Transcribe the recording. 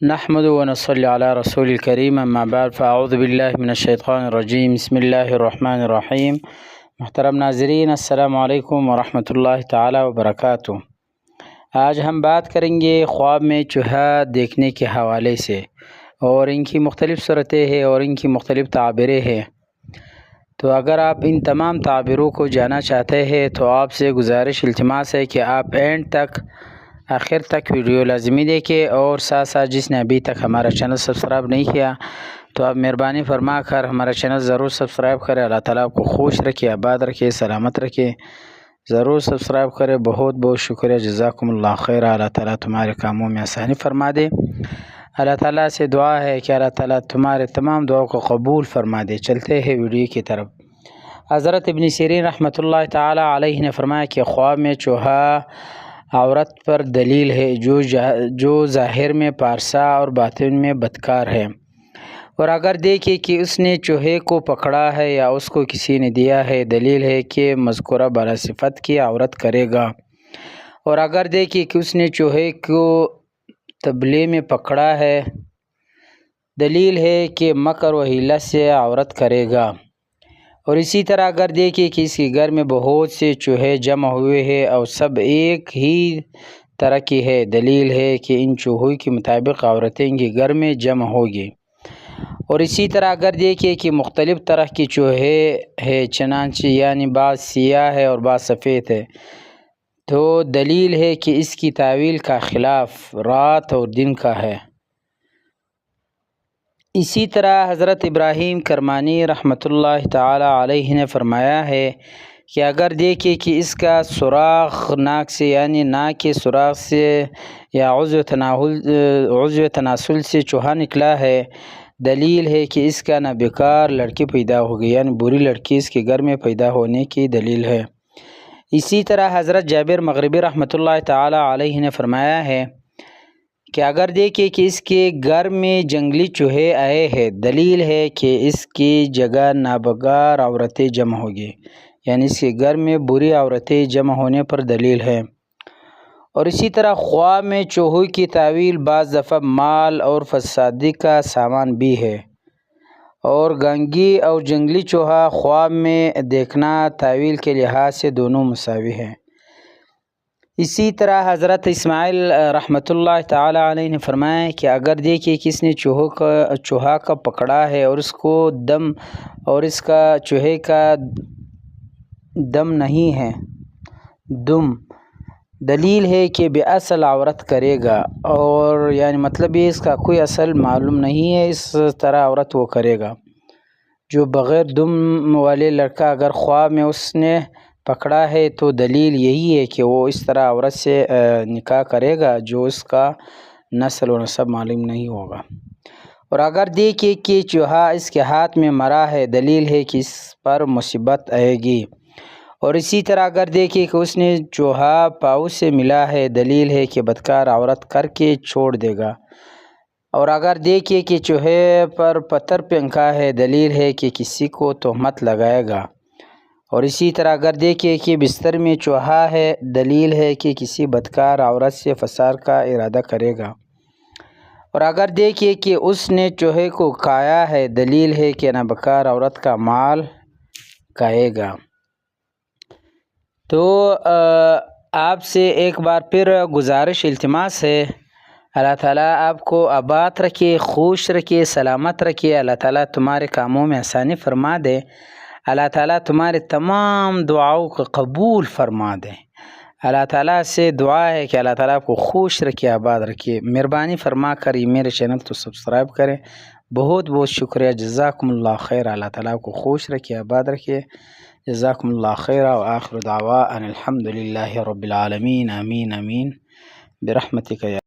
نحمد و نصلی علی رسول الکریم اما بعد فاعوذ باللہ من الشیطان الرجیم بسم اللہ الرحمن الرحیم۔ محترم ناظرین، السلام علیکم ورحمۃ اللہ تعالی وبرکاتہ۔ آج ہم بات کریں گے خواب میں چوہا دیکھنے کے حوالے سے، اور ان کی مختلف صورتیں ہیں اور ان کی مختلف تعبیریں ہیں۔ تو اگر آپ ان تمام تعبیروں کو جاننا چاہتے ہیں تو آپ سے گزارش التماس ہے کہ آپ اینڈ تک، آخر تک ویڈیو لازمی دیکھیں، اور ساتھ ساتھ جس نے ابھی تک ہمارا چینل سبسکرائب نہیں کیا تو آپ مہربانی فرما کر ہمارا چینل ضرور سبسکرائب کریں۔ اللہ تعالیٰ آپ کو خوش رکھے، آباد رکھے، سلامت رکھے، ضرور سبسکرائب کریں۔ بہت بہت شکریہ، جزاکم اللہ خیر۔ اللہ تعالیٰ تمہارے کاموں میں آسانی فرما دے۔ اللہ تعالیٰ سے دعا ہے کہ اللہ تعالیٰ تمہارے تمام دعاؤں کو قبول فرما دے۔ چلتے ہیں ویڈیو کی طرف۔ حضرت ابن سیرین رحمۃ اللہ تعالیٰ علیہ نے فرمایا کہ خواب میں چوہا عورت پر دلیل ہے جو ظاہر میں پارسا اور باطن میں بدکار ہے، اور اگر دیکھے کہ اس نے چوہے کو پکڑا ہے یا اس کو کسی نے دیا ہے، دلیل ہے کہ مذکورہ بالا صفت کی عورت کرے گا، اور اگر دیکھے کہ اس نے چوہے کو تبلے میں پکڑا ہے، دلیل ہے کہ مکر و حیلہ سے عورت کرے گا، اور اسی طرح اگر دیکھیں کہ اس کے گھر میں بہت سے چوہے جمع ہوئے ہیں اور سب ایک ہی طرح کی ہے، دلیل ہے کہ ان چوہوں کے مطابق عورتیں ان کے گھر میں جمع ہوگی، اور اسی طرح اگر دیکھیں کہ مختلف طرح کی چوہے ہیں، چنانچہ یعنی بعض سیاہ ہے اور بعض سفید ہے، تو دلیل ہے کہ اس کی تعویل کا خلاف رات اور دن کا ہے۔ اسی طرح حضرت ابراہیم کرمانی رحمۃ اللہ تعالی علیہ نے فرمایا ہے کہ اگر دیکھے کہ اس کا سوراخ ناک سے یعنی ناک کے سوراخ سے یا عضو تناسل سے چوہا نکلا ہے، دلیل ہے کہ اس کا نہ بیکار لڑکی پیدا ہوگی، یعنی بری لڑکی اس کے گھر میں پیدا ہونے کی دلیل ہے۔ اسی طرح حضرت جابر مغربی رحمۃ اللہ تعالی علیہ نے فرمایا ہے کہ اگر دیکھیں کہ اس کے گھر میں جنگلی چوہے آئے ہیں، دلیل ہے کہ اس کی جگہ نابکار عورتیں جمع ہوگی، یعنی اس کے گھر میں بری عورتیں جمع ہونے پر دلیل ہے۔ اور اسی طرح خواب میں چوہوں کی تعویل بعض دفعہ مال اور فسادی کا سامان بھی ہے، اور گنگی اور جنگلی چوہا خواب میں دیکھنا تعویل کے لحاظ سے دونوں مساوی ہے۔ اسی طرح حضرت اسماعیل رحمۃ اللہ تعالی علیہ نے فرمایا کہ اگر دیکھیں کہ اس نے چوہا کا پکڑا ہے اور اس کو دم اور اس کا چوہے کا دم نہیں ہے، دلیل ہے کہ بے اصل عورت کرے گا، اور یعنی مطلب یہ اس کا کوئی اصل معلوم نہیں ہے، اس طرح عورت وہ کرے گا۔ جو بغیر دم والے لڑکا اگر خواب میں اس نے پکڑا ہے تو دلیل یہی ہے کہ وہ اس طرح عورت سے نکاح کرے گا جو اس کا نسل و نسب معلوم نہیں ہوگا۔ اور اگر دیکھے کہ چوہا اس کے ہاتھ میں مرا ہے، دلیل ہے کہ اس پر مصیبت آئے گی، اور اسی طرح اگر دیکھے کہ اس نے چوہا پاؤں سے ملا ہے، دلیل ہے کہ بدکار عورت کر کے چھوڑ دے گا، اور اگر دیکھے کہ چوہے پر پتھر پھینکا ہے، دلیل ہے کہ کسی کو تہمت لگائے گا، اور اسی طرح اگر دیکھے کہ بستر میں چوہا ہے، دلیل ہے کہ کسی بدکار عورت سے فساد کا ارادہ کرے گا، اور اگر دیکھے کہ اس نے چوہے کو کھایا ہے، دلیل ہے کہ نابکار عورت کا مال کھائے گا۔ تو آپ سے ایک بار پھر گزارش التماس ہے، اللہ تعالیٰ آپ کو آباد رکھے، خوش رکھے، سلامت رکھے، اللہ تعالیٰ تمہارے کاموں میں آسانی فرما دے، اللہ تعالیٰ تمہارے تمام دعاؤں کو قبول فرما دے۔ اللہ تعالیٰ سے دعا ہے کہ اللہ تعالیٰ آپ کو خوش رکھے، آباد رکھے۔ مہربانی فرما کر یہ میرے چینل تو سبسکرائب کریں۔ بہت بہت شکریہ، جزاکم اللہ خیر۔ اللہ تعالیٰ آپ کو خوش رکھے، آباد رکھے، جزاکم اللہ خیر۔ وآخر دعوانا الحمد للہ رب العالمین، آمین آمین برحمتک یا